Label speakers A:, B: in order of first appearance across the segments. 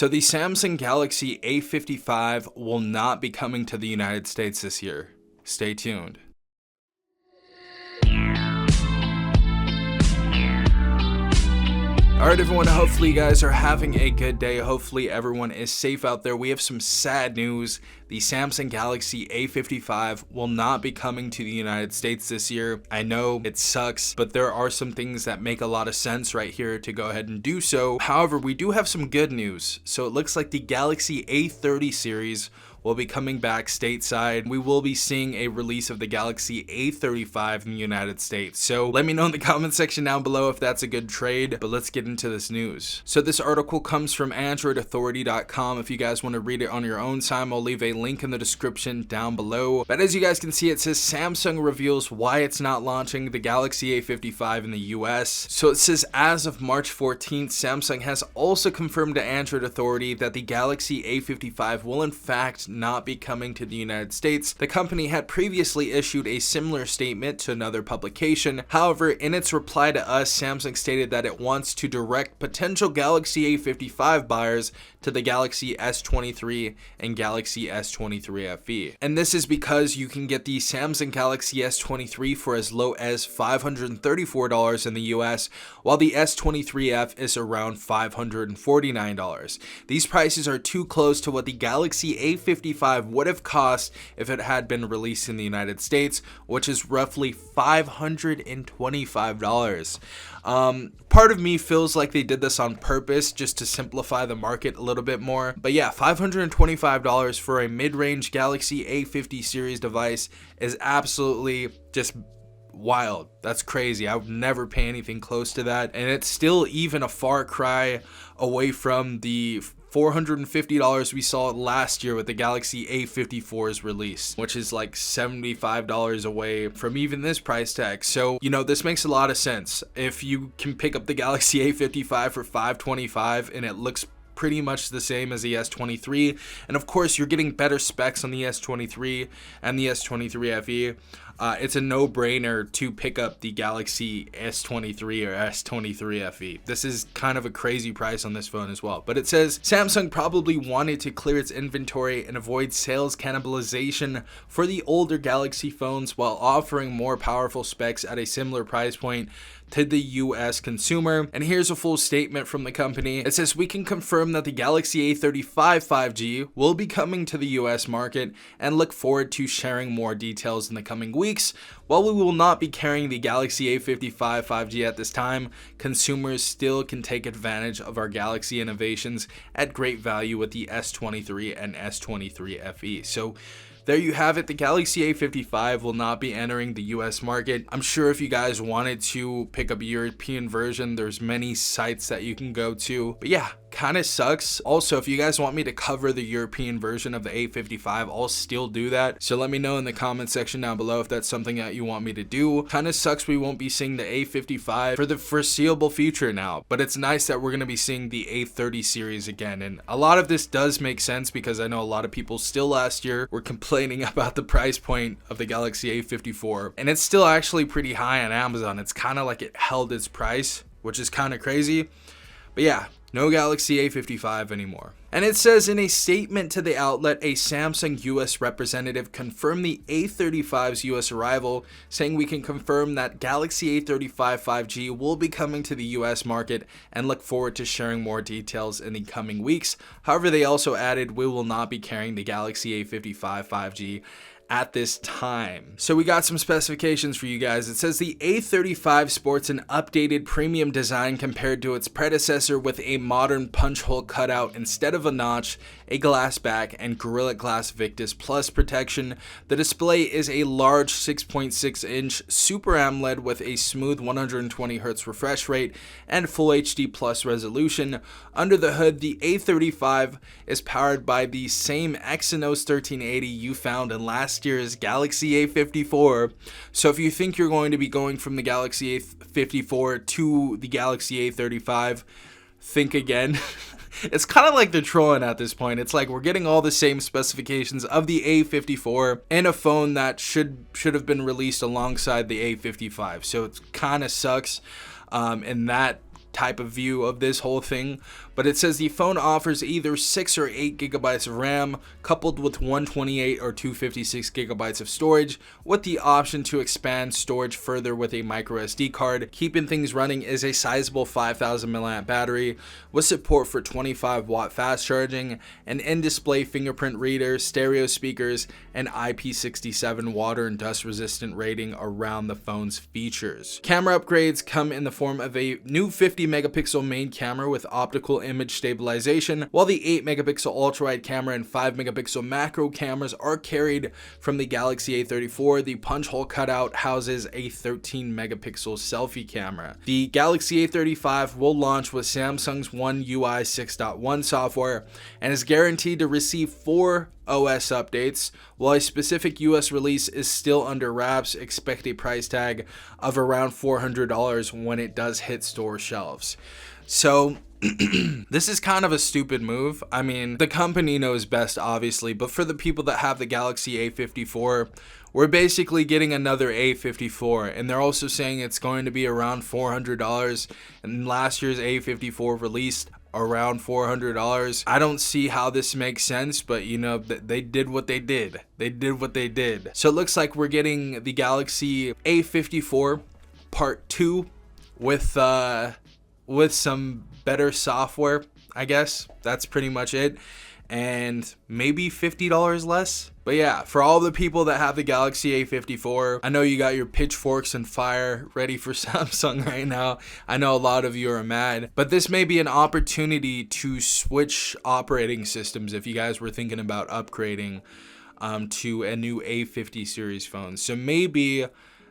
A: So the Samsung Galaxy A55 will not be coming to the United States this year. Stay tuned. Alright everyone, hopefully you guys are having a good day. Hopefully everyone is safe out there. We have some sad news. The Samsung Galaxy A55 will not be coming to the United States this year. I know it sucks, but there are some things that make a lot of sense right here to go ahead and do so. However, we do have some good news. So it looks like the Galaxy A30 series will be coming back stateside. We will be seeing a release of the Galaxy A35 in the United States. So let me know in the comment section down below if that's a good trade, but let's get into this news. So this article comes from AndroidAuthority.com. If you guys want to read it on your own time, I'll leave a link in the description down below. But as you guys can see, it says Samsung reveals why it's not launching the Galaxy A55 in the US. So it says as of March 14th, Samsung has also confirmed to Android Authority that the Galaxy A55 will in fact not be coming to the United States. The company had previously issued a similar statement to another publication. However, in its reply to us, Samsung stated that it wants to direct potential Galaxy A55 buyers to the Galaxy S23 and Galaxy S23 FE. And this is because you can get the Samsung Galaxy S23 for as low as $534 in the US, while the S23F is around $549. These prices are too close to what the Galaxy A55 would have cost if it had been released in the United States, which is roughly $525. Part of me feels like they did this on purpose just to simplify the market a little bit more. But yeah, $525 for a mid-range Galaxy A50 series device is absolutely just wild. That's crazy. I would never pay anything close to that. And it's still even a far cry away from the $450 we saw last year with the Galaxy A54's release, which is like $75 away from even this price tag. So, you know, this makes a lot of sense. If you can pick up the Galaxy A55 for $525 and it looks pretty much the same as the S23, and of course you're getting better specs on the S23 and the S23 FE, it's a no-brainer to pick up the Galaxy S23 or S23 FE. This is kind of a crazy price on this phone as well. But it says Samsung probably wanted to clear its inventory and avoid sales cannibalization for the older Galaxy phones while offering more powerful specs at a similar price point to the US consumer. And here's a full statement from the company. It says, we can confirm that the Galaxy A35 5G will be coming to the US market and look forward to sharing more details in the coming weeks. While we will not be carrying the Galaxy A55 5G at this time, consumers still can take advantage of our Galaxy innovations at great value with the S23 and S23 FE. So there you have it. The Galaxy A55 will not be entering the US market. I'm sure if you guys wanted to pick up a European version, there's many sites that you can go to. But yeah, kind of sucks. Also, if you guys want me to cover the European version of the A55, I'll still do that. So let me know in the comment section down below if that's something that you want me to do. Kind of sucks we won't be seeing the A55 for the foreseeable future now, but it's nice that we're going to be seeing the A30 series again. And a lot of this does make sense because I know a lot of people still last year were complaining about the price point of the Galaxy A54, and it's still actually pretty high on Amazon. It's kind of like it held its price, which is kind of crazy. But yeah, no Galaxy A55 anymore. And it says in a statement to the outlet, a Samsung US representative confirmed the A35's US arrival, saying we can confirm that Galaxy A35 5G will be coming to the US market and look forward to sharing more details in the coming weeks. However, they also added we will not be carrying the Galaxy A55 5G at this time. So we got some specifications for you guys. It says the A35 sports an updated premium design compared to its predecessor with a modern punch hole cutout instead of a notch, a glass back, and Gorilla Glass Victus Plus protection. The display is a large 6.6-inch Super AMOLED with a smooth 120Hz refresh rate and Full HD Plus resolution. Under the hood, the A35 is powered by the same Exynos 1380 you found in last year's Galaxy A54. So if you think you're going to be going from the Galaxy A54 to the Galaxy A35, think again. It's kind of like they're trolling at this point. It's like we're getting all the same specifications of the A54 in a phone that should have been released alongside the A55. So it kind of sucks in that type of view of this whole thing. but it says the phone offers either 6 or 8 gigabytes of RAM coupled with 128 or 256 gigabytes of storage, with the option to expand storage further with a micro SD card. Keeping things running is a sizable 5000 mAh battery with support for 25-watt fast charging, an in-display fingerprint reader, stereo speakers, and IP67 water and dust resistant rating around the phone's features. Camera upgrades come in the form of a new 50 megapixel main camera with optical image stabilization, while the 8 megapixel ultra-wide camera and 5 megapixel macro cameras are carried from the Galaxy A34. The punch hole cutout houses a 13 megapixel selfie camera. The Galaxy A35 will launch with Samsung's One UI 6.1 software and is guaranteed to receive 4 OS updates. While a specific US release is still under wraps, expect a price tag of around $400 when it does hit store shelves. So this is kind of a stupid move. I mean, the company knows best, obviously, but for the people that have the Galaxy A54, we're basically getting another A54, and they're also saying it's going to be around $400, and last year's A54 released around $400. I don't see how this makes sense, but you know, they did what they did. They did what they did. So it looks like we're getting the Galaxy A54 Part 2 with some better software, I guess. That's pretty much it. And maybe $50 less. But yeah, for all the people that have the Galaxy A54, I know you got your pitchforks and fire ready for Samsung right now. I know a lot of you are mad, but this may be an opportunity to switch operating systems if you guys were thinking about upgrading to a new A50 series phone. So maybe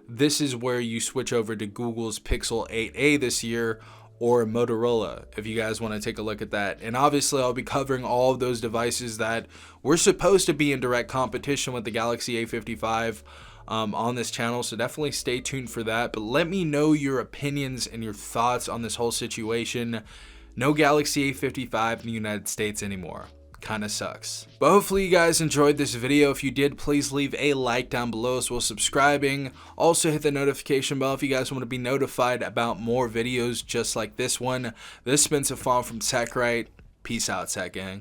A: this is where you switch over to Google's Pixel 8a this year, or Motorola, if you guys want to take a look at that. And obviously I'll be covering all of those devices that were supposed to be in direct competition with the Galaxy A55 on this channel, so definitely stay tuned for that. But let me know your opinions and your thoughts on this whole situation. No Galaxy A55 in the United States anymore. Kind of sucks. But hopefully you guys enjoyed this video. If you did, please leave a like down below as well as subscribing. Also hit the notification bell if you guys want to be notified about more videos just like this one. This has been Safon from TechRight. Peace out, Tech Gang.